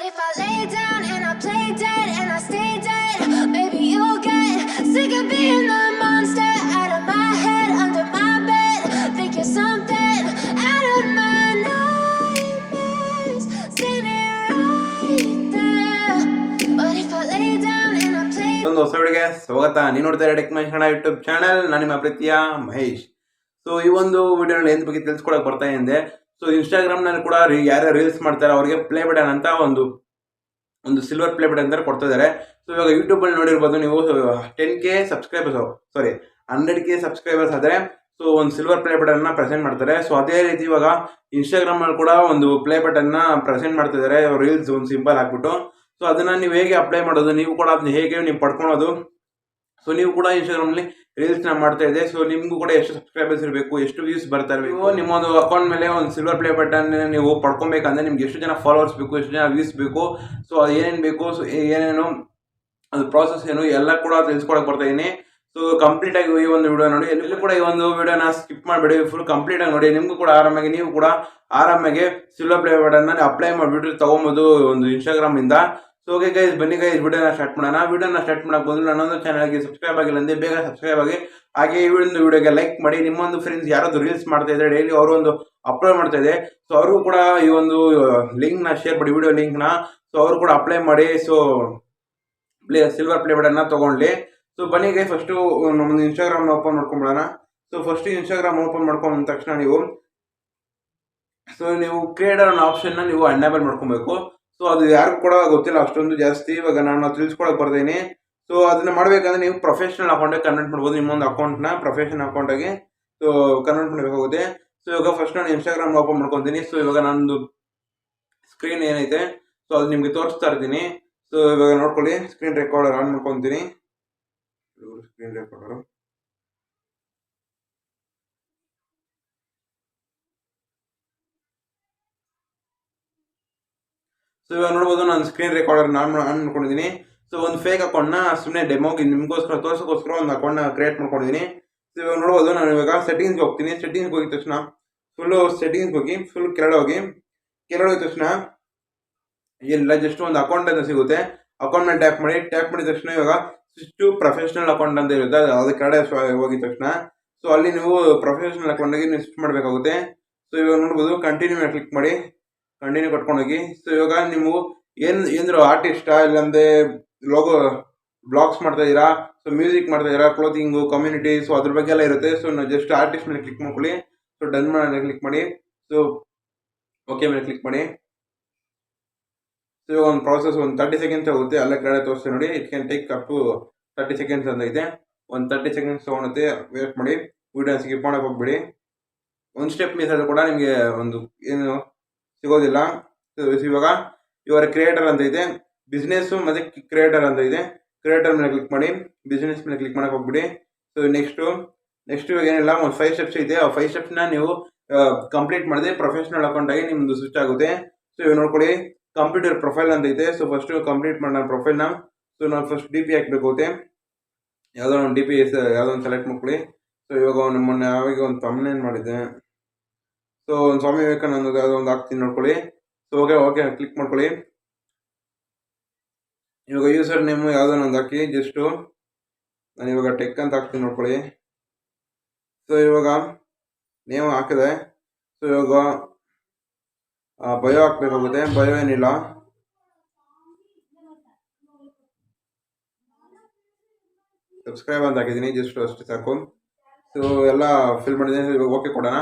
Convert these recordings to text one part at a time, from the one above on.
if I lay down and I play dead and I stay dead, maybe you'll get sick of being the monster out of my head, under my bed. Think you're something out of my nightmares, standing right there. But if I lay down and I play ಒಂದು ಹೊಸ ವಿಡಿಯೋಗೆ ಸ್ವಾಗತ. ನೀವು ನೋಡ್ತಾ ಇರೋ tech Mahesh Kannada YouTube channel. ನಾನು ನಿಮ್ಮ ಪ್ರೀತಿಯ ಮಹೇಶ್. ಸೊ ಈ ಒಂದು ವಿಡಿಯೋನಲ್ಲಿ ಏನ್ ಬಗ್ಗೆ ತಿಳಿಸ್ಕೊಡಕ್ ಬರ್ತಾ ಇದೆ. ಸೊ ಇನ್ಸ್ಟಾಗ್ರಾಮ್ ನಲ್ಲಿ ಕೂಡ ಯಾರ್ಯಾರು ರೀಲ್ಸ್ ಮಾಡ್ತಾರೆ ಅವರಿಗೆ ಪ್ಲೇ ಬಟನ್ ಅಂತ ಒಂದು ಸಿಲ್ವರ್ ಪ್ಲೇ ಬಟನ್ ಅಂತ ಕೊಡ್ತಾ ಇದ್ದಾರೆ. ಸೊ ಇವಾಗ ಯೂಟ್ಯೂಬ್ ಅಲ್ಲಿ ನೋಡಿರ್ಬೋದು ನೀವು 10K ಸಬ್ಸ್ಕ್ರೈಬರ್ಸ್, ಸಾರಿ 100K ಸಬ್ಸ್ಕ್ರೈಬರ್ಸ್ ಆದ್ರೆ ಸೊ ಒಂದು ಸಿಲ್ವರ್ ಪ್ಲೇ ಬಟನ್ ನ ಪ್ರೆಸೆಂಟ್ ಮಾಡ್ತಾರೆ. ಸೊ ಅದೇ ರೀತಿ ಇವಾಗ ಇನ್ಸ್ಟಾಗ್ರಾಮ್ ಅಲ್ಲಿ ಕೂಡ ಒಂದು ಪ್ಲೇ ಬಟನ್ ನ ಪ್ರೆಸೆಂಟ್ ಮಾಡ್ತಾ ಇದ್ದಾರೆ, ರೀಲ್ಸ್ ಒಂದು ಸಿಂಬಲ್ ಹಾಕ್ಬಿಟ್ಟು. ಸೊ ಅದನ್ನ ನೀವು ಹೇಗೆ ಅಪ್ಲೈ ಮಾಡೋದು, ನೀವು ಕೂಡ ಅದನ್ನ ಹೇಗೆ ನೀವು ಪಡ್ಕೊಳೋದು. ಸೊ ನೀವು ಕೂಡ ಇನ್ಸ್ಟಾಗ್ರಾಮ್ ಅಲ್ಲಿ ರೀಲ್ಸ್ ನ ಮಾಡ್ತಾ ಇದೆ. ಸೊ ನಿಮ್ಗೂ ಕೂಡ ಎಷ್ಟು ಸಬ್ಸ್ಕ್ರೈಬರ್ಸ್ ಇರಬೇಕು, ಎಷ್ಟು ವ್ಯೂಸ್ ಬರ್ತಾ ಇರಬೇಕು, ನಿಮ್ಮ ಒಂದು ಅಕೌಂಟ್ ಮೇಲೆ ಒಂದು ಸಿಲ್ವರ್ ಪ್ಲೇ ಬಟನ್ ನೀವು ಪಡ್ಕೊಬೇಕಂದ್ರೆ ನಿಮ್ಗೆ ಎಷ್ಟು ಜನ ಫಾಲೋವರ್ಸ್ ಬೇಕು, ಎಷ್ಟು ಜನ ವ್ಯೂಸ್ ಬೇಕು, ಸೊ ಏನೇನು ಬೇಕು, ಸೊ ಏನೇನು ಅದು ಪ್ರಾಸೆಸ್ ಏನು ಎಲ್ಲ ಕೂಡ ತಿಳಿಸ್ಕೊಡಕ್ ಬರ್ತಾ ಇದೀನಿ. ಸೊ ಕಂಪ್ಲೀಟ್ ಆಗಿ ಈ ಒಂದು ವಿಡಿಯೋ ನೋಡಿ, ಎಲ್ಲೂ ಕೂಡ ಈ ಒಂದು ವಿಡಿಯೋನ ಸ್ಕಿಪ್ ಮಾಡಬೇಡಿ, ಫುಲ್ ಕಂಪ್ಲೀಟ್ ಆಗಿ ನೋಡಿ. ನಿಮ್ಗೂ ಕೂಡ ಆರಾಮಾಗಿ ನೀವು ಕೂಡ ಆರಾಮಾಗಿ ಸಿಲ್ವರ್ ಪ್ಲೇ ಬಟನ್ ಅಪ್ಲೈ ಮಾಡಿಬಿಟ್ಟು ತಗೊಬೋದು ಒಂದು ಇನ್ಸ್ಟಾಗ್ರಾಮ್ ಇಂದ. ಸೊ ಓಕೆ ಗೈಸ್, ಬನ್ನಿ ಗೈಸ್ ವಿಡಿಯೋನ ಸ್ಟಾರ್ಟ್ ಮಾಡೋಣ. ವಿಡಿಯೋನ ಸ್ಟಾರ್ಟ್ ಮಾಡಕ್ ಬಂದು ನನ್ನೊಂದು ಚಾನಲ್ಗೆ ಸಬ್ಸ್ಕ್ರೈಬ್ ಆಗಿಲ್ಲ ಅಂದ್ರೆ ಬೇಗ ಸಬ್ಸ್ಕ್ರೈಬ್ ಆಗಿ, ಹಾಗೆ ಈ ಒಂದು ವಿಡಿಯೋಗೆ ಲೈಕ್ ಮಾಡಿ. ನಿಮ್ಮೊಂದು ಫ್ರೆಂಡ್ಸ್ ಯಾರಾದ್ರು ರೀಲ್ಸ್ ಮಾಡ್ತಾ ಇದ್ದಾರೆ, ಡೈಲಿ ಅವರು ಒಂದು ಅಪ್ಲೋಡ್ ಮಾಡ್ತಾ ಇದೆ, ಸೊ ಅವರು ಕೂಡ ಈ ಒಂದು ಲಿಂಕ್ ನ ಶೇರ್ ಮಾಡಿ, ವಿಡಿಯೋ ಲಿಂಕ್ ನ. ಸೊ ಅವರು ಕೂಡ ಅಪ್ಲೈ ಮಾಡಿ, ಸೊ ಸಿಲ್ವರ್ ಪ್ಲೇ ಬಟನ್ ನ ತಗೊಳ್ಳಿ. ಸೊ ಬನ್ನಿ ಗೈಸ್, ಫಸ್ಟ್ ನಮ್ಮದು ಇನ್ಸ್ಟಾಗ್ರಾಮ್ ಓಪನ್ ಮಾಡ್ಕೊಂಡ್ಬಿಡೋಣ. ಸೊ ಫಸ್ಟ್ ಇನ್ಸ್ಟಾಗ್ರಾಮ್ ಓಪನ್ ಮಾಡ್ಕೊಂಡ ತಕ್ಷಣ ನೀವು ಕ್ರಿಯೇಟರ್ ಅನ್ನೋ ಆಪ್ಷನ್ ನ ನೀವು ಅನ್ಏಬಲ್ ಮಾಡ್ಕೊಬೇಕು. ಸೊ ಅದು ಯಾರಿಗೂ ಕೂಡ ಗೊತ್ತಿಲ್ಲ ಅಷ್ಟೊಂದು ಜಾಸ್ತಿ. ಇವಾಗ ನಾನು ತಿಳಿಸ್ಕೊಳಕ್ ಬರ್ತೀನಿ. ಸೊ ಅದನ್ನ ಮಾಡ್ಬೇಕಂದ್ರೆ ನೀವು ಪ್ರೊಫೆಷನಲ್ ಅಕೌಂಟ್ ಕನ್ವರ್ಟ್ ಮಾಡ್ಬೋದು, ನಿಮ್ಮೊಂದು ಅಕೌಂಟ್ ನ ಪ್ರೊಫೆಷನಲ್ ಅಕೌಂಟ್ ಆಗಿ ಸೊ ಕನ್ವರ್ಟ್ ಮಾಡಬೇಕಾಗುತ್ತೆ. ಸೊ ಇವಾಗ ಫಸ್ಟ್ ನಾನು ಇನ್ಸ್ಟಾಗ್ರಾಮ್ ಓಪನ್ ಮಾಡ್ಕೊತೀನಿ. ಸೊ ಇವಾಗ ನಂದು ಸ್ಕ್ರೀನ್ ಏನೈತೆ ಸೊ ಅದು ನಿಮ್ಗೆ ತೋರಿಸ್ತಾ ಇರ್ತೀನಿ. ಸೊ ಇವಾಗ ನೋಡ್ಕೊಳ್ಳಿ, ಸ್ಕ್ರೀನ್ ರೆಕಾರ್ಡರ್ ಆನ್ ಮಾಡ್ಕೊತೀನಿ. ಸ್ಕ್ರೀನ್ ರೆಕಾರ್ಡರ್ ಸೊ ಇವಾಗ ನೋಡ್ಬೋದು, ನಾನು ಸ್ಕ್ರೀನ್ ರೆಕಾರ್ಡರ್ ಆನ್ ಮಾಡ್ಕೊಂಡಿದ್ದೀನಿ. ಸೊ ಒಂದು ಫೇಕ್ ಅಕೌಂಟ್ ನ ಸುಮ್ಮನೆ ಡೆಮೋಗೆ ನಿಮ್ಗೋಸ್ಕರ ತೋರ್ಸೋಕ್ಕೋಸ್ಕರ ಒಂದು ಅಕೌಂಟ್ ನ ಕ್ರಿಯೇಟ್ ಮಾಡ್ಕೊಂಡಿದ್ದೀನಿ. ಸೊ ಇವಾಗ ನೋಡ್ಬೋದು, ನಾನು ಇವಾಗ ಸೆಟ್ಟಿಂಗ್ಸ್ ಹೋಗ್ತೀನಿ. ಸೆಟ್ಟಿಂಗ್ಸ್ ಹೋಗಿದ ತಕ್ಷಣ ಸೆಟ್ಟಿಂಗ್ಸ್ ಹೋಗಿ ಫುಲ್ ಕೆಳಗಡೆ ಹೋಗಿದ ತಕ್ಷಣ ಎಲ್ಲ ಜಸ್ಟ್ ಒಂದು ಅಕೌಂಟ್ ಅಂತ ಸಿಗುತ್ತೆ. ಅಕೌಂಟ್ ಮೇಲೆ ಟ್ಯಾಪ್ ಮಾಡಿದ ತಕ್ಷಣ ಇವಾಗ ಸ್ವಿಚ್ ಟು ಪ್ರೊಫೆಷನಲ್ ಅಕೌಂಟ್ ಅಂತ ಇರುತ್ತೆ. ಅದು ಕೆಳಗಡೆ ಹೋಗಿದ ತಕ್ಷಣ ಸೊ ಅಲ್ಲಿ ನೀವು ಪ್ರೊಫೆಷನಲ್ ಅಕೌಂಟ್ಗೆ ನೀವು ಸ್ವಿಚ್ ಮಾಡಬೇಕಾಗುತ್ತೆ. ಸೊ ಇವಾಗ ನೋಡ್ಬೋದು, ಕಂಟಿನ್ಯೂ ಮೇಲೆ ಕ್ಲಿಕ್ ಮಾಡಿ ಕಂಟಿನ್ಯೂ ಕಟ್ಕೊಂಡೋಗಿ. ಸೊ ಇವಾಗ ನೀವು ಏನಾದ್ರು ಆರ್ಟಿಸ್ಟಾ, ಇಲ್ಲಾಂದ್ರೆ ಲೋಗೋ ಬ್ಲಾಗ್ಸ್ ಮಾಡ್ತಾ ಇದ್ದೀರಾ, ಸೊ ಮ್ಯೂಸಿಕ್ ಮಾಡ್ತಾ ಇದ್ದೀರಾ, ಕ್ಲೋತಿಂಗು, ಕಮ್ಯುನಿಟಿ, ಸೊ ಅದ್ರ ಬಗ್ಗೆ ಎಲ್ಲ ಇರುತ್ತೆ. ಸೊ ನಾವು ಜಸ್ಟ್ ಆರ್ಟಿಸ್ಟ್ ಮೇಲೆ ಕ್ಲಿಕ್ ಮಾಡ್ಕೊಳ್ಳಿ. ಸೊ ಡನ್ ಮೇಲೆ ಕ್ಲಿಕ್ ಮಾಡಿ, ಸೊ ಓಕೆ ಮೇಲೆ ಕ್ಲಿಕ್ ಮಾಡಿ. ಸೊ ಒಂದು ಪ್ರಾಸೆಸ್ ಒಂದು 30 ಸೆಕೆಂಡ್ಸ್ ಆಗುತ್ತೆ. ಅಲ್ಲೇ ಕೆಳಗಡೆ ತೋರಿಸ್ತೀನಿ ನೋಡಿ, it can take up to 30 seconds ಅಂತ ಇದೆ. ಒಂದು 30 ಸೆಕೆಂಡ್ಸ್ ತೊಗೊಳುತ್ತೆ, ವೇಟ್ ಮಾಡಿ. ವಿಡಿಯೋ ಸ್ಕಿಪ್ ಮಾಡಕ್ಕೆ ಹೋಗ್ಬೇಡಿ. ಒಂದು ಸ್ಟೆಪ್ ಮಿಸ್ ಆದರೂ ಕೂಡ ನಿಮಗೆ ಒಂದು ಏನು ಸಿಗೋದಿಲ್ಲ. ಇವಾಗ ಇವರ ಕ್ರಿಯೇಟರ್ ಅಂತ ಇದೆ, ಬಿಸ್ನೆಸ್ ಮತ್ತೆ ಕ್ರಿಯೇಟರ್ ಅಂತ ಇದೆ. ಕ್ರಿಯೇಟರ್ ಮೇಲೆ ಕ್ಲಿಕ್ ಮಾಡಿ, ಬಿಸ್ನೆಸ್ ಮೇಲೆ ಕ್ಲಿಕ್ ಮಾಡಕ್ಕೆ ಹೋಗ್ಬಿಡಿ. ಸೊ ನೆಕ್ಸ್ಟ್ ಇವಾಗ ಏನಿಲ್ಲ, ಒಂದು 5 ಸ್ಟೆಪ್ಸ್ ಇದೆ. ಆ 5 ಸ್ಟೆಪ್ಸ್ನ ನೀವು ಕಂಪ್ಲೀಟ್ ಮಾಡಿದ್ರೆ ಪ್ರೊಫೆಷನಲ್ ಅಕೌಂಟ್ ಆಗಿ ನಿಮ್ದು ಸ್ವಿಚ್ ಆಗುತ್ತೆ. ಸೊ ಇವಾಗ ನೋಡ್ಕೊಳ್ಳಿ, ಕಂಪ್ಯೂಟರ್ ಪ್ರೊಫೈಲ್ ಅಂತ ಇದೆ. ಸೊ ಫಸ್ಟ್ ಕಂಪ್ಲೀಟ್ ಮಾಡೋಣ ಪ್ರೊಫೈಲ್ನ. ಸೊ ನಾವು ಫಸ್ಟ್ DP ಹಾಕಬೇಕಾಗುತ್ತೆ. ಯಾವುದೋ ಒಂದು DP ಯಾವುದೋ ಒಂದು ಸೆಲೆಕ್ಟ್ ಮಾಡ್ಕೊಳ್ಳಿ. ಸೊ ಇವಾಗ ನಮ್ಮನ್ನ ಯಾವಾಗ ಒಂದು ತಮ್ಮನೇನು ಮಾಡಿದ್ದೆ, ಸೊ ಒಂದು ಸ್ವಾಮಿ ವಿವೇಕಾನಂದ ಯಾವುದೋ ಒಂದು ಹಾಕ್ತೀನಿ ನೋಡ್ಕೊಳ್ಳಿ. ಸೊ ಓಕೆ ಕ್ಲಿಕ್ ಮಾಡ್ಕೊಳ್ಳಿ. ಇವಾಗ ಯೂಸರ್ ನೇಮು ಯಾವುದೋ ಒಂದು ಹಾಕಿ, ಜಸ್ಟು ನಾನು ಇವಾಗ ಟೆಕ್ ಅಂತ ಹಾಕ್ತೀನಿ ನೋಡ್ಕೊಳ್ಳಿ. ಸೊ ಇವಾಗ ನೇಮ್ ಹಾಕಿದೆ. ಸೊ ಇವಾಗ ಬಯೋ ಹಾಕ್ಬೇಕಾಗುತ್ತೆ. ಬಯೋ ಏನಿಲ್ಲ, ಸಬ್ಸ್ಕ್ರೈಬ್ ಅಂತ ಹಾಕಿದ್ದೀನಿ, ಜಸ್ಟ್ ಅಷ್ಟು ಸಾಕು. ಸೊ ಎಲ್ಲ ಫಿಲ್ ಮಾಡಿದ್ದೀನಿ. ಇವಾಗ ಓಕೆ ಕೊಡೋಣ.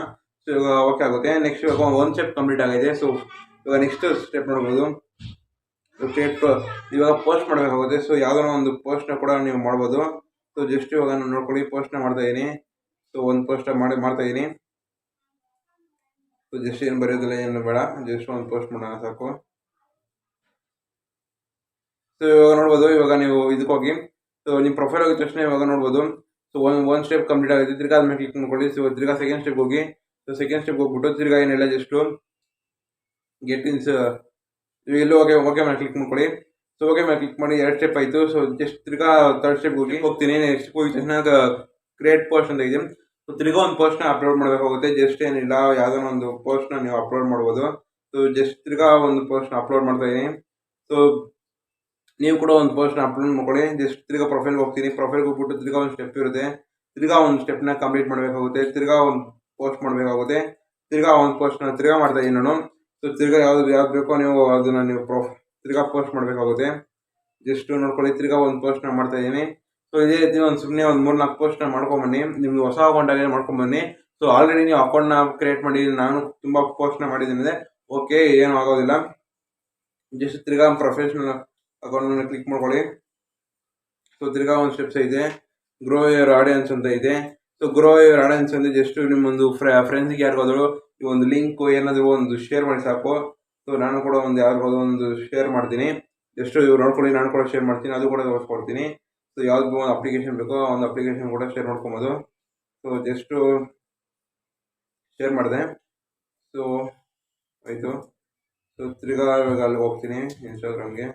ಸೊ ಇವಾಗ ಓಕೆ ಆಗುತ್ತೆ. ನೆಕ್ಸ್ಟ್ ಇವಾಗ ಒಂದು ಸ್ಟೆಪ್ ಕಂಪ್ಲೀಟ್ ಆಗಿದೆ. ಸೊ ಇವಾಗ ನೆಕ್ಸ್ಟ್ ಸ್ಟೆಪ್ ನೋಡ್ಬೋದು, ಇವಾಗ ಪೋಸ್ಟ್ ಮಾಡಬೇಕಾಗುತ್ತೆ. ಸೊ ಯಾವುದೋ ಒಂದು ಪೋಸ್ಟ್ನ ಕೂಡ ನೀವು ಮಾಡ್ಬೋದು. ಸೊ ಜಸ್ಟ್ ಇವಾಗ ನಾನು ನೋಡ್ಕೊಳ್ಳಿ, ಪೋಸ್ಟ್ನ ಮಾಡ್ತಾ ಇದ್ದೀನಿ. ಸೊ ಒಂದು ಪೋಸ್ಟ್ ಮಾಡ್ತಾ ಇದ್ದೀನಿ. ಸೊ ಜಸ್ಟ್ ಏನು ಬರೆಯೋದಿಲ್ಲ, ಏನು ಬೇಡ, ಜಸ್ಟ್ ಒಂದು ಪೋಸ್ಟ್ ಮಾಡೋಣ ಸಾಕು. ಸೊ ಇವಾಗ ನೋಡ್ಬೋದು, ಇವಾಗ ನೀವು ಇದಕ್ಕೆ ಹೋಗಿ, ಸೊ ನಿಮ್ಮ ಪ್ರೊಫೈಲ್ ಹೋಗಿದ ತಕ್ಷಣ ಇವಾಗ ನೋಡ್ಬೋದು, ಸೊ ಒಂದು ಸ್ಟೆಪ್ ಕಂಪ್ಲೀಟ್ ಆಗಿದೆ. ತಿರ್ಗಾ ಆದ್ಮೇಲೆ ಕ್ಲಿಕ್ ಮಾಡ್ಕೊಳ್ಳಿ. ಸೊ ತಿರ್ಗಾ ಸೆಕೆಂಡ್ ಸ್ಟೆಪ್ ಹೋಗಿ, ಸೊ ಸೆಕೆಂಡ್ ಸ್ಟೆಪ್ ಹೋಗ್ಬಿಟ್ಟು ತಿರ್ಗಾ ಏನಿಲ್ಲ, ಜಸ್ಟು ಗೆಟ್ ಇನ್ಸ್ ಎಲ್ಲೂ ಓಕೆ ಮೇಲೆ ಕ್ಲಿಕ್ ಮಾಡ್ಕೊಳ್ಳಿ. ಸೊ ಓಕೆ ಮೇಲೆ ಕ್ಲಿಕ್ ಮಾಡಿ 2 ಸ್ಟೆಪ್ ಆಯಿತು. ಸೊ ಜಸ್ಟ್ ತಿರ್ಗಾ 3rd ಸ್ಟೆಪ್ ಹೋಗ್ತೀನಿ. ನೆಕ್ಸ್ಟ್ ಹೋಗಿದ ತಕ್ಷಣ ಕ್ರಿಯೇಟ್ ಪೋಸ್ಟ್ ಅಂತ ಇದೆ. ಸೊ ತಿರ್ಗಾ ಒಂದು ಪೋಸ್ಟ್ನ ಅಪ್ಲೋಡ್ ಮಾಡಬೇಕಾಗುತ್ತೆ. ಜಸ್ಟ್ ಏನಿಲ್ಲ, ಯಾವುದೋ ಒಂದು ಪೋಸ್ಟ್ನ ನೀವು ಅಪ್ಲೋಡ್ ಮಾಡ್ಬೋದು. ಸೊ ಜಸ್ಟ್ ತಿರ್ಗಾ ಒಂದು ಪೋಸ್ಟ್ನ ಅಪ್ಲೋಡ್ ಮಾಡ್ತಾ ಇದ್ದೀನಿ. ಸೊ ನೀವು ಕೂಡ ಒಂದು ಪೋಸ್ಟ್ನ ಅಪ್ಲೋಡ್ ಮಾಡ್ಕೊಳ್ಳಿ. ಜಸ್ಟ್ ತಿರ್ಗಾ ಪ್ರೊಫೈಲ್ಗೆ ಹೋಗ್ತೀನಿ. ಪ್ರೊಫೈಲ್ಗೆ ಹೋಗ್ಬಿಟ್ಟು ತಿರ್ಗಾ ಒಂದು ಸ್ಟೆಪ್ ಇರುತ್ತೆ. ತಿರ್ಗಾ ಒಂದು ಸ್ಟೆಪ್ನ ಕಂಪ್ಲೀಟ್ ಮಾಡಬೇಕಾಗುತ್ತೆ. ತಿರ್ಗಾ ಒಂದು ಪೋಸ್ಟ್ ಮಾಡಬೇಕಾಗುತ್ತೆ. ತಿರ್ಗಾ ಒಂದು ಪೋಸ್ಟ್ನ ತಿರ್ಗಾ ಮಾಡ್ತಾ ಇದ್ದೀನಿ ನಾನು. ಸೊ ತಿರ್ಗಾ ಯಾವ್ದು ಬೇಕೋ ನೀವು ಅದನ್ನು ನೀವು ತಿರ್ಗಾ ಪೋಸ್ಟ್ ಮಾಡಬೇಕಾಗುತ್ತೆ. ಜಸ್ಟ್ ನೋಡ್ಕೊಳ್ಳಿ, ತಿರ್ಗಾ ಒಂದು ಪೋಸ್ಟ್ನ ಮಾಡ್ತಾ ಇದ್ದೀನಿ. ಸೊ ಇದೇ ರೀತಿ ಒಂದು ಸುಮ್ಮನೆ ಒಂದು 3-4 ಪೋಸ್ಟ್ನ ಮಾಡ್ಕೊಂಬನ್ನಿ. ನಿಮ್ಗೆ ಹೊಸ ಅಕೌಂಟಾಗಿ ಮಾಡ್ಕೊಂಬನ್ನಿ. ಸೊ ಆಲ್ರೆಡಿ ನೀವು ಅಕೌಂಟ್ನ ಕ್ರಿಯೇಟ್ ಮಾಡಿ ನಾನು ತುಂಬ ಪೋಸ್ಟ್ನ ಮಾಡಿದ್ದೀನಿ. ಓಕೆ, ಏನೂ ಆಗೋದಿಲ್ಲ. ಜಸ್ಟ್ ತಿರ್ಗಾ ಪ್ರೊಫೆಷ್ನಲ್ ಅಕೌಂಟ್ನ ಕ್ಲಿಕ್ ಮಾಡ್ಕೊಳ್ಳಿ. ಸೊ ತಿರ್ಗಾ ಒಂದು ಸ್ಟೆಪ್ಸ್ ಇದೆ, ಗ್ರೋ ಯುವರ್ ಆಡಿಯನ್ಸ್ ಅಂತ ಇದೆ. ಸೊ ಗ್ರೋ ಯುವರ್ ಆಡಿಯನ್ಸ್ ಅಂದರೆ ಜಸ್ಟ್ ನಿಮ್ಮೊಂದು ಫ್ರೆಂಡ್ಸ್ಗೆ ಯಾರಿಗಾದ್ರು ಈ ಒಂದು ಲಿಂಕು ಏನಾದರೂ ಒಂದು ಶೇರ್ ಮಾಡಿ ಸಾಕು. ಸೊ ನಾನು ಕೂಡ ಒಂದು ಯಾರಿಗಾದ್ರು ಒಂದು ಶೇರ್ ಮಾಡ್ತೀನಿ. ಜಸ್ಟ್ ಇವ್ರು ನೋಡ್ಕೊಳ್ಳಿ, ನಾನು ಕೂಡ ಶೇರ್ ಮಾಡ್ತೀನಿ, ಅದು ಕೂಡ ತೋರಿಸ್ಕೊಡ್ತೀನಿ. ಸೊ ಯಾವ್ದು ಒಂದು ಅಪ್ಲಿಕೇಶನ್ ಬೇಕೋ ಒಂದು ಅಪ್ಲಿಕೇಶನ್ ಕೂಡ ಶೇರ್ ಮಾಡ್ಕೊಬೋದು. ಸೊ ಜಸ್ಟು ಶೇರ್ ಮಾಡಿದೆ. ಸೊ ಆಯಿತು. ಸೊ ತಿರ್ಗಾ ಇವಾಗ ಅಲ್ಲಿಗೆ ಹೋಗ್ತೀನಿ ಇನ್ಸ್ಟಾಗ್ರಾಮ್ಗೆ.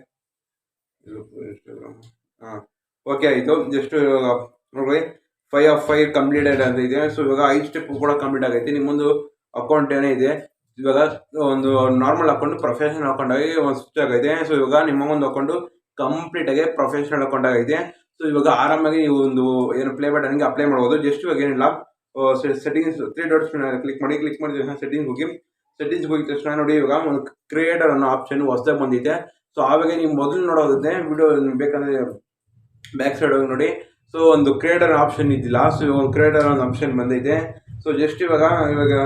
ಹಾಂ, ಓಕೆ ಆಯಿತು. ಜಸ್ಟ್ ಇವಾಗ ನೋಡಿ 5 of 5 ಕಂಪ್ಲೀಟೆಡ್ ಅಂತ ಇದೆ. ಸೊ ಇವಾಗ 5 ಸ್ಟೆಪ್ ಕೂಡ ಕಂಪ್ಲೀಟ್ ಆಗೈತೆ. ನಿಮ್ಮೊಂದು ಅಕೌಂಟ್ ಏನೇ ಇದೆ ಇವಾಗ ಒಂದು ನಾರ್ಮಲ್ ಅಕೌಂಟ್ ಪ್ರೊಫೆಷನಲ್ ಅಕೌಂಟ್ ಆಗಿ ಒಂದು ಸ್ವಿಚ್ ಆಗೈತೆ. ಸೊ ಇವಾಗ ನಿಮ್ಮ ಒಂದು ಅಕೌಂಟು ಕಂಪ್ಲೀಟಾಗಿ ಪ್ರೊಫೆಷನಲ್ ಅಕೌಂಟ್ ಆಗೈತೆ. ಸೊ ಇವಾಗ ಆರಾಮಾಗಿ ನೀವು ಒಂದು ಏನು ಪ್ಲೇ ಬಟನ್ಗೆ ಅಪ್ಲೈ ಮಾಡ್ಬೋದು. ಜಸ್ಟ್ ಇವಾಗ ಏನಿಲ್ಲ, ಸೆಟ್ಟಿಂಗ್ಸ್ 3 ಡಾಟ್ಸ್ ಕ್ಲಿಕ್ ಮಾಡಿ ತಕ್ಷಣ ಸೆಟ್ಟಿಂಗ್ಸ್ ಹೋಗಿ ತಕ್ಷಣ ನೋಡಿ ಇವಾಗ ಒಂದು ಕ್ರಿಯೇಟರ್ ಅನ್ನೋ ಆಪ್ಷನ್ ಹೊಸದಾಗಿ ಬಂದಿದೆ. ಸೊ ಆವಾಗ ನೀವು ಮೊದಲು ನೋಡೋದಂತೆ ವಿಡಿಯೋ ಬೇಕಂದರೆ ಬ್ಯಾಕ್ ಸೈಡ್ ಹೋಗಿ ನೋಡಿ. ಸೊ ಒಂದು ಕ್ರಿಯೇಟರ್ ಆಪ್ಷನ್ ಇದ್ದಿಲ್ಲ. ಸೊ ಇವಾಗ ಕ್ರಿಯೇಟರ್ ಒಂದು ಆಪ್ಷನ್ ಬಂದೈತೆ. ಸೊ ಜಸ್ಟ್ ಇವಾಗ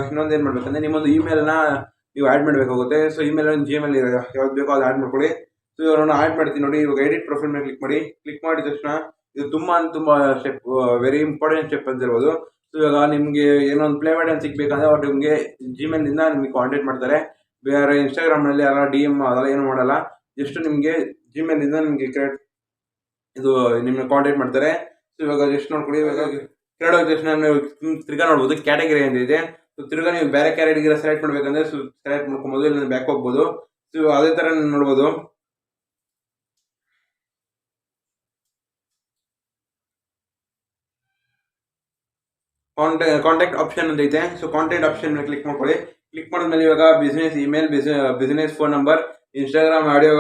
ಇನ್ನೊಂದು ಏನು ಮಾಡಬೇಕಂದ್ರೆ ನಿಮ್ಮೊಂದು ಇಮೇಲ್ನ ನೀವು ಆ್ಯಡ್ ಮಾಡಬೇಕಾಗುತ್ತೆ. ಸೊ ಇಮೇಲ್ ಒಂದು ಜಿಮೇಲ್ ಯಾವ್ದು ಬೇಕೋ ಅದು ಆ್ಯಡ್ ಮಾಡ್ಕೊಳ್ಳಿ. ಸೊ ಇವಾಗ ನಾನು ಆ್ಯಡ್ ಮಾಡ್ತೀನಿ ನೋಡಿ. ಇವಾಗ ಎಡಿಟ್ ಪ್ರೊಫೈಲ್ ಮೇಲೆ ಕ್ಲಿಕ್ ಮಾಡಿದ ತಕ್ಷಣ ಇದು ತುಂಬ ಸ್ಟೆಪ್, ವೆರಿ ಇಂಪಾರ್ಟೆಂಟ್ ಸ್ಟೆಪ್ ಅಂತ ಹೇಳ್ಬೋದು. ಸೊ ಇವಾಗ ನಿಮಗೆ ಏನೋ ಒಂದು ಪ್ಲೇ ಬಟನ್ ಸಿಗಬೇಕಂದ್ರೆ ಅವ್ರು ನಿಮಗೆ ಜಿಮೇಲಿಂದ ನಿಮಗೆ ಕಾಂಟ್ಯಾಕ್ಟ್ ಮಾಡ್ತಾರೆ. ಬೇರೆ ಇನ್ಸ್ಟಾಗ್ರಾಮ್ನಲ್ಲಿ ಎಲ್ಲ DM ಅದೆಲ್ಲ ಏನೂ ಮಾಡಲ್ಲ. ಜಸ್ಟ್ ನಿಮಗೆ ಜಿಮೇಲಿಂದ ನಿಮಗೆ ಇದು ನಿಮ್ಮನ್ನ ಕಾಂಟ್ಯಾಕ್ಟ್ ಮಾಡ್ತಾರೆ. ಸೊ ಇವಾಗ ಜಸ್ಟ್ ನೋಡ್ಕೊಳ್ಳಿ. ಇವಾಗ ಕೆಳಗೆ ಹೋದ ತಕ್ಷಣ ನೀವು ತಿರ್ಗಾ ನೋಡ್ಬೋದು ಕ್ಯಾಟಗರಿ ಅಂತ ಇದೆ. ಸೊ ತಿರ್ಗಾ ನೀವು ಬೇರೆ ಕ್ಯಾಟಗರಿ ಸೆಲೆಕ್ಟ್ ಮಾಡಬೇಕಂದ್ರೆ ಸೆಲೆಕ್ಟ್ ಮಾಡ್ಕೊಬೋದು, ಇಲ್ಲ ಬ್ಯಾಕ್ ಹೋಗ್ಬೋದು. ಸೊ ಅದೇ ಥರ ನೋಡ್ಬೋದು. ಕಾಂಟ್ಯಾಕ್ಟ್ ಆಪ್ಷನ್ ಅಂತ ಐತೆ. ಸೊ ಕಾಂಟ್ಯಾಕ್ಟ್ ಆಪ್ಷನ್ ಮೇಲೆ ಕ್ಲಿಕ್ ಮಾಡ್ಕೊಳ್ಳಿ. ಕ್ಲಿಕ್ ಮಾಡಿದ್ಮೇಲೆ ಇವಾಗ business email, business phone number, Instagram audio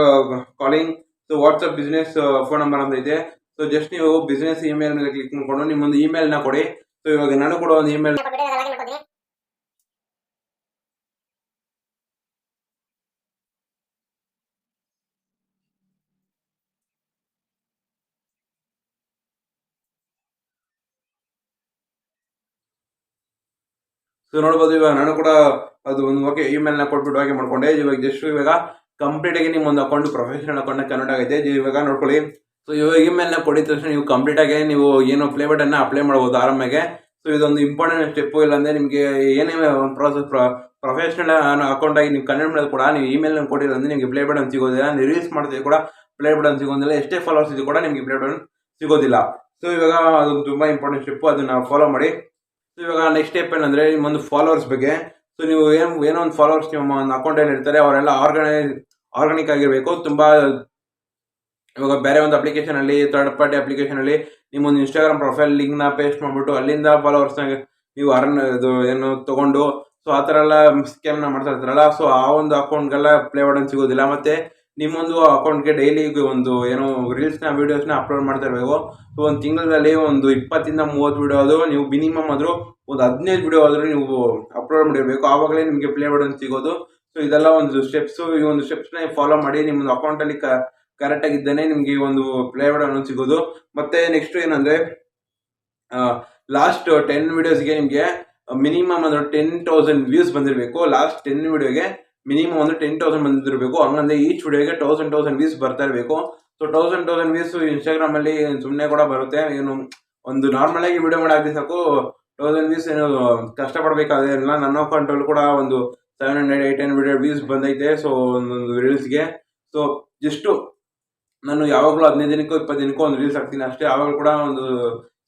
calling, so WhatsApp business phone number ಅಂತ ಇದೆ. ಸೊ ಜಸ್ಟ್ ನೀವು ಬಿಸ್ನೆಸ್ ಇಮೇಲ್ ಮೇಲೆ ಕ್ಲಿಕ್ ಮಾಡ್ಕೊಂಡು ನಿಮ್ಮೊಂದು ಇಮೇಲ್ನ ಕೊಡಿ. ಸೊ ಇವಾಗ ನಾನು ಕೂಡ ಒಂದು ಇಮೇಲ್ ಸೊ ನೋಡ್ಬೋದು. ಇವಾಗ ನಾನು ಕೂಡ ಅದು ಒಂದು ಓಕೆ ಇಮೇಲ್ನ ಕೊಟ್ಬಿಟ್ಟು ಓಕೆ ಮಾಡ್ಕೊಂಡೆ. ಇವಾಗ ಜಸ್ಟ್ ಇವಾಗ ಕಂಪ್ಲೀಟಾಗಿ ನಿಮ್ಮ ಒಂದು ಅಕೌಂಟ್ ಪ್ರೊಫೆಷನಲ್ ಅಕೌಂಟ್ನ ಕನ್ವರ್ಟ್ ಆಗೈತೆ. ಇವಾಗ ನೋಡ್ಕೊಳ್ಳಿ. ಸೊ ಇವಾಗ ಇಮೇಲ್ನ ಕೊಡಿದ ತಕ್ಷಣ ನೀವು ಕಂಪ್ಲೀಟಾಗಿ ನೀವು ಏನು ಪ್ಲೇ ಬಟನ್ನ ಅಪ್ಲೈ ಮಾಡ್ಬೋದು ಆರಾಮಾಗೆ. ಸೊ ಇದೊಂದು ಇಂಪಾರ್ಟೆಂಟ್ ಸ್ಟೆಪ್ಪು. ಇಲ್ಲಾಂದರೆ ನಿಮಗೆ ಏನೇ ಒಂದು ಪ್ರೊಫೆಷನಲ್ ಅಕೌಂಟ್ ಆಗಿ ನೀವು ಕನ್ವರ್ಟ್ ಮಾಡೋದು ಕೂಡ ನೀವು ಇಮೇಲ್ನ ಕೊಟ್ಟಿರೋದ್ರೆ ನಿಮಗೆ ಪ್ಲೇ ಬಟನ್ ಸಿಗೋದಿಲ್ಲ. ನೀವು ರೀಲ್ಸ್ ಮಾಡ್ತೀವಿ ಕೂಡ ಪ್ಲೇ ಬಟನ್ ಸಿಗೋದಿಲ್ಲ. ಎಷ್ಟೇ ಫಾಲೋವರ್ಸ್ ಇದು ಕೂಡ ನಿಮಗೆ ಪ್ಲೇ ಬಟನ್ ಸಿಗೋದಿಲ್ಲ. ಸೊ ಇವಾಗ ಅದೊಂದು ತುಂಬ ಇಂಪಾರ್ಟೆಂಟ್ ಸ್ಟೆಪ್ಪು, ಅದನ್ನು ಫಾಲೋ ಮಾಡಿ. ಸೊ ಇವಾಗ ನೆಕ್ಸ್ಟ್ ಸ್ಟೆಪ್ ಏನಂದರೆ ನಿಮ್ಮೊಂದು ಫಾಲೋವರ್ಸ್ ಬಗ್ಗೆ. ಸೊ ನೀವು ಏನೋ ಒಂದು ಫಾಲೋವರ್ಸ್ ನಿಮ್ಮ ಒಂದು ಅಕೌಂಟಲ್ಲಿ ಇರ್ತಾರೆ, ಅವರೆಲ್ಲ ಆರ್ಗಾನಿಕ್ ಆಗಿರಬೇಕು. ತುಂಬ ಇವಾಗ ಬೇರೆ ಒಂದು ಅಪ್ಲಿಕೇಶನಲ್ಲಿ, ಥರ್ಡ್ ಪಾರ್ಟಿ ಅಪ್ಲಿಕೇಶನಲ್ಲಿ ನಿಮ್ಮೊಂದು ಇನ್ಸ್ಟಾಗ್ರಾಮ್ ಪ್ರೊಫೈಲ್ ಲಿಂಕ್ನ ಪೇಸ್ಟ್ ಮಾಡಿಬಿಟ್ಟು ಅಲ್ಲಿಂದ ಫಾಲೋವರ್ಸ್ನ ನೀವು ಇದು ಏನು ತೊಗೊಂಡು ಸೊ ಆ ಥರ ಎಲ್ಲ ಸ್ಕ್ಯಾಮ್ನ ಮಾಡ್ತಾ ಇರ್ತಾರಲ್ಲ. ಸೊ ಆ ಒಂದು ಅಕೌಂಟ್ಗೆಲ್ಲ ಪ್ಲೇ ಬಟನ್ ಸಿಗೋದಿಲ್ಲ. ಮತ್ತು ನಿಮ್ಮೊಂದು ಅಕೌಂಟ್ಗೆ ಡೈಲಿ ಒಂದು ಏನೋ ರೀಲ್ಸ್ನ ವೀಡಿಯೋಸ್ನ ಅಪ್ಲೋಡ್ ಮಾಡ್ತಾ ಇರಬೇಕು. ಸೊ ಒಂದು ತಿಂಗಳಲ್ಲಿ ಒಂದು 20-30 ವೀಡಿಯೋ ಆದರೂ ನೀವು ಮಿನಿಮಮ್ ಆದರೂ ಒಂದು 15 ವೀಡಿಯೋ ಆದರೂ ನೀವು ಅಪ್ಲೋಡ್ ಮಾಡಿರಬೇಕು. ಆವಾಗಲೇ ನಿಮಗೆ ಪ್ಲೇ ಬಟನ್ ಸಿಗೋದು. ಸೊ ಇದೆಲ್ಲ ಒಂದು ಸ್ಟೆಪ್ಸು. ಈ ಒಂದು ಸ್ಟೆಪ್ಸ್ನ ಫಾಲೋ ಮಾಡಿ ನಿಮ್ಮೊಂದು ಅಕೌಂಟಲ್ಲಿ ಕರೆಕ್ಟಾಗಿದ್ದಾನೆ ನಿಮಗೆ ಒಂದು ಪ್ಲೇ ಬಟನ್ ಸಿಗೋದು. ಮತ್ತು ನೆಕ್ಸ್ಟ್ ಏನಂದರೆ ಲಾಸ್ಟ್ 10 ವೀಡಿಯೋಸ್ಗೆ ನಿಮಗೆ ಮಿನಿಮಮ್ ಅಂದರೆ 10,000 ವ್ಯೂಸ್ ಬಂದಿರಬೇಕು. ಲಾಸ್ಟ್ 10 ವೀಡಿಯೋಗೆ ಮಿನಿಮಮ್ ಅಂದರೆ 10,000 ಬಂದಿರಬೇಕು. ಹಂಗಂದ್ರೆ ಈಚ್ ವಿಡಿಯೋಗೆ 1000 ವ್ಯೂಸ್ ಬರ್ತಾ ಇರಬೇಕು. ಸೊ 1000 ವ್ಯೂಸ್ ಇನ್ಸ್ಟಾಗ್ರಾಮಲ್ಲಿ ಸುಮ್ಮನೆ ಕೂಡ ಬರುತ್ತೆ. ಏನು ಒಂದು ನಾರ್ಮಲಾಗಿ ವಿಡಿಯೋ ಮಾಡಾಕಿ ಸಾಕು 1000 ವ್ಯೂಸ್ ಏನು ಕಷ್ಟಪಡಬೇಕಾದಿಲ್ಲ. ನನ್ನ ಅಕೌಂಟಲ್ಲೂ ಕೂಡ ಒಂದು 700-800 ವಿಡಿಯೋ ವ್ಯೂಸ್ ಬಂದೈತೆ. ಸೊ ಒಂದೊಂದು ರೀಲ್ಸ್ಗೆ. ಸೊ ಜಸ್ಟು ನಾನು ಯಾವಾಗಲೂ 15 ದಿನಕ್ಕೂ 20 ದಿನಕ್ಕೂ ಒಂದು ರೀಲ್ಸ್ ಹಾಕ್ತೀನಿ ಅಷ್ಟೇ. ಆವಾಗಲೂ ಕೂಡ ಒಂದು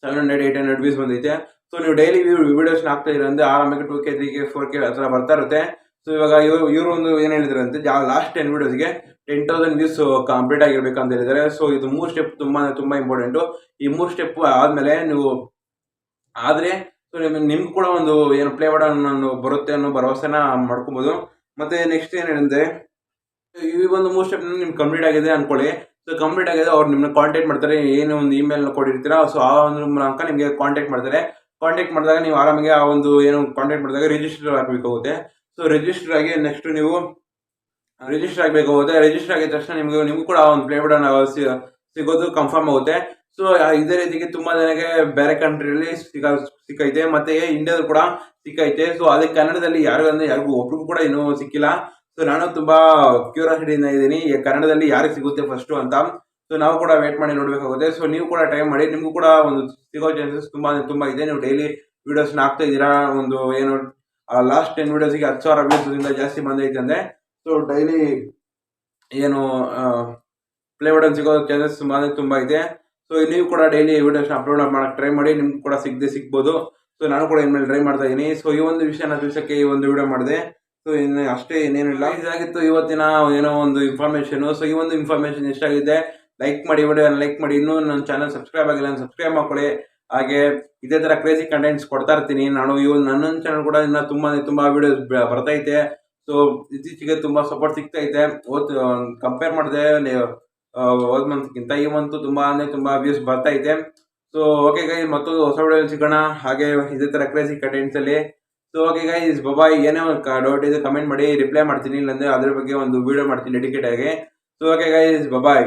700-800 ವ್ಯೂಸ್ ಬಂದೈತೆ. ಸೊ ನೀವು ಡೈಲಿ ವಿಡಿಯೋಸ್ನ ಹಾಕ್ತಾ ಇರೋ ಅಂದರೆ ಆರಾಮಾಗಿ 2K 3K 4K ಆ ಥರ ಬರ್ತಾ ಇರುತ್ತೆ. ಸೊ ಇವಾಗ ಇವರು ಒಂದು ಏನು ಹೇಳಿದ್ದಾರೆ ಅಂತ ಲಾಸ್ಟ್ 10 ವೀಡಿಯೋಸ್ಗೆ 10,000 ವ್ಯೂಸ್ ಕಂಪ್ಲೀಟ್ ಆಗಿರ್ಬೇಕಂತ ಹೇಳಿದ್ದಾರೆ. ಸೊ ಇದು 3 ಸ್ಟೆಪ್ ತುಂಬ ಇಂಪಾರ್ಟೆಂಟು. ಈ 3 ಸ್ಟೆಪ್ ಆದಮೇಲೆ ನೀವು ಆದರೆ ಸೊ ನಿಮ್ಗೆ ಕೂಡ ಒಂದು ಏನು ಪ್ಲೇ ಬಟನ್ ಬರುತ್ತೆ ಅನ್ನೋ ಭರವಸೆನ ಮಾಡ್ಕೊಬೋದು. ಮತ್ತು ನೆಕ್ಸ್ಟ್ ಏನೇನೆಂದರೆ ಈ ಒಂದು 3 ಸ್ಟೆಪ್ ನಿಮ್ಗೆ ಕಂಪ್ಲೀಟ್ ಆಗಿದೆ ಅನ್ಕೊಳ್ಳಿ. ಸೊ ಕಂಪ್ಲೀಟ್ ಆಗಿದೆ, ಅವ್ರು ನಿಮ್ಮನ್ನ ಕಾಂಟ್ಯಾಕ್ಟ್ ಮಾಡ್ತಾರೆ. ಏನು ಒಂದು ಇಮೇಲ್ ಕೊಟ್ಟಿರ್ತೀರಾ, ಸೊ ಆ ಒಂದು ಮೂಲಕ ನಿಮಗೆ ಕಾಂಟ್ಯಾಕ್ಟ್ ಮಾಡ್ತಾರೆ. ಕಾಂಟ್ಯಾಕ್ಟ್ ಮಾಡಿದಾಗ ನೀವು ಆರಾಮಾಗಿ ಆ ಒಂದು ಏನು ಕಾಂಟ್ಯಾಕ್ಟ್ ಮಾಡಿದಾಗ ರಿಜಿಸ್ಟರ್ ಆಗಬೇಕಾಗುತ್ತೆ. ಸೊ ರಿಜಿಸ್ಟರ್ ಆಗಿ ನೆಕ್ಸ್ಟ್ ನೀವು ರಿಜಿಸ್ಟರ್ ಆಗಬೇಕಾಗುತ್ತೆ. ರಿಜಿಸ್ಟರ್ ಆಗಿದ ತಕ್ಷಣ ನಿಮಗೂ ಕೂಡ ಒಂದು ಪ್ಲೇ ಬಟನ್ ಸಿಗೋದು ಕನ್ಫರ್ಮ್ ಆಗುತ್ತೆ. ಸೊ ಇದೇ ರೀತಿಗೆ ತುಂಬಾ ಜನಕ್ಕೆ ಬೇರೆ ಕಂಟ್ರಿಯಲ್ಲಿ ಸಿಕ್ಕೈತೆ, ಮತ್ತೆ ಇಂಡಿಯಾದಲ್ಲಿ ಕೂಡ ಸಿಕ್ಕೈತೆ. ಸೊ ಅದಕ್ಕೆ ಕನ್ನಡದಲ್ಲಿ ಯಾರಿಗೂ ಒಬ್ರಿಗೂ ಕೂಡ ಇನ್ನೂ ಸಿಕ್ಕಿಲ್ಲ. ಸೊ ನಾನು ತುಂಬಾ ಕ್ಯೂರಿಯಾಸಿಟಿಯಿಂದ ಇದ್ದೀನಿ ಕನ್ನಡದಲ್ಲಿ ಯಾರಿಗೆ ಸಿಗುತ್ತೆ ಫಸ್ಟ್ ಅಂತ. ಸೊ ನಾವು ಕೂಡ ವೇಟ್ ಮಾಡಿ ನೋಡಬೇಕಾಗುತ್ತೆ. ಸೊ ನೀವು ಕೂಡ ಟ್ರೈ ಮಾಡಿ, ನಿಮಗೂ ಕೂಡ ಒಂದು ಸಿಗೋ ಚಾನ್ಸಸ್ ತುಂಬಾ ಇದೆ. ನೀವು ಡೈಲಿ ವಿಡಿಯೋಸ್ನ ಹಾಕ್ತಾ ಇದ್ದೀರಾ, ಒಂದು ಏನು ಲಾಸ್ಟ್ 10 ವಿಡಿಯೋಸ್ಗೆ 10,000 ವ್ಯೂಸ್ಗಿಂತ ಜಾಸ್ತಿ ಬಂದೈತೆ ಅಂದ್ರೆ, ಸೊ ಡೈಲಿ ಏನು ಪ್ಲೇ ಬಟನ್ ಸಿಗೋ ಚಾನ್ಸಸ್ ತುಂಬಾ ಇದೆ. ಸೊ ನೀವು ಕೂಡ ಡೈಲಿ ವಿಡಿಯೋಸ್ನ ಅಪ್ಲೋಡ್ ಮಾಡಕ್ಕೆ ಟ್ರೈ ಮಾಡಿ, ನಿಮ್ಗೆ ಕೂಡ ಸಿಗ್ಬೋದು. ಸೊ ನಾನು ಕೂಡ ಇನ್ಮೇಲೆ ಟ್ರೈ ಮಾಡ್ತಾ ಇದ್ದೀನಿ. ಸೊ ಈ ಒಂದು ವಿಷಯನ ತಿಳಿಸೋಕ್ಕೆ ಈ ಒಂದು ವಿಡಿಯೋ ಮಾಡಿದೆ. ಸೊ ಇನ್ನು ಅಷ್ಟೇ, ಇನ್ನೇನಿಲ್ಲ. ಇದಾಗಿತ್ತು ಇವತ್ತಿನ ಏನೋ ಒಂದು ಇನ್ಫಾರ್ಮೇಶನ್. ಸೊ ಈ ಒಂದು ಇನ್ಫಾರ್ಮೇಶನ್ ಇಷ್ಟ ಆಗಿದೆ ಲೈಕ್ ಮಾಡಿ, ವಿಡಿಯೋನ ಲೈಕ್ ಮಾಡಿ. ಇನ್ನೂ ನನ್ನ ಚಾನಲ್ ಸಬ್ಸ್ಕ್ರೈಬ್ ಆಗಿಲ್ಲ, ಸಬ್ಸ್ಕ್ರೈಬ್ ಮಾಡ್ಕೊಳ್ಳಿ. ಹಾಗೆ ಇದೇ ತರ ಕ್ರೇಜಿ ಕಂಟೆಂಟ್ಸ್ ಕೊಡ್ತಾ ಇರ್ತೀನಿ ನಾನು. ನನ್ನ ಚಾನಲ್ ಕೂಡ ಇನ್ನ ತುಂಬಾ ವಿಡಿಯೋಸ್ ಬರ್ತೈತೆ. ಸೊ ಇತ್ತೀಚೆಗೆ ತುಂಬಾ ಸಪೋರ್ಟ್ ಸಿಗ್ತೈತೆ. ಕಂಪೇರ್ ಮಾಡಿದೆ ಹೋದ್ ಮಂತ್ಗಿಂತ ಈ ಮಂತ್ ತುಂಬಾ ವ್ಯೂಸ್ ಬರ್ತೈತೆ. ಸೊ ಓಕೆ ಗೈಸ್, ಮತ್ತೊಂದು ಹೊಸ ವಿಡಿಯೋ ಸಿಗೋಣ ಹಾಗೆ ಇದೇ ತರ ಕ್ರೇಜಿ ಕಂಟೆಂಟ್ಸ್ ಅಲ್ಲಿ. ಸೊ ಓಕೆ ಗೈಸ್, ಬಾಯ್. ಏನೇ ಡೌಟ್ ಇದೆ ಕಮೆಂಟ್ ಮಾಡಿ, ರಿಪ್ಲೈ ಮಾಡ್ತೀನಿ. ಇಲ್ಲಾಂದ್ರೆ ಅದ್ರ ಬಗ್ಗೆ ಒಂದು ವಿಡಿಯೋ ಮಾಡ್ತೀನಿ ಡೆಡಿಕೇಟ್ ಆಗಿ. ಸೊ ಓಕೆ ಗೈಸ್, ಬಾಯ್.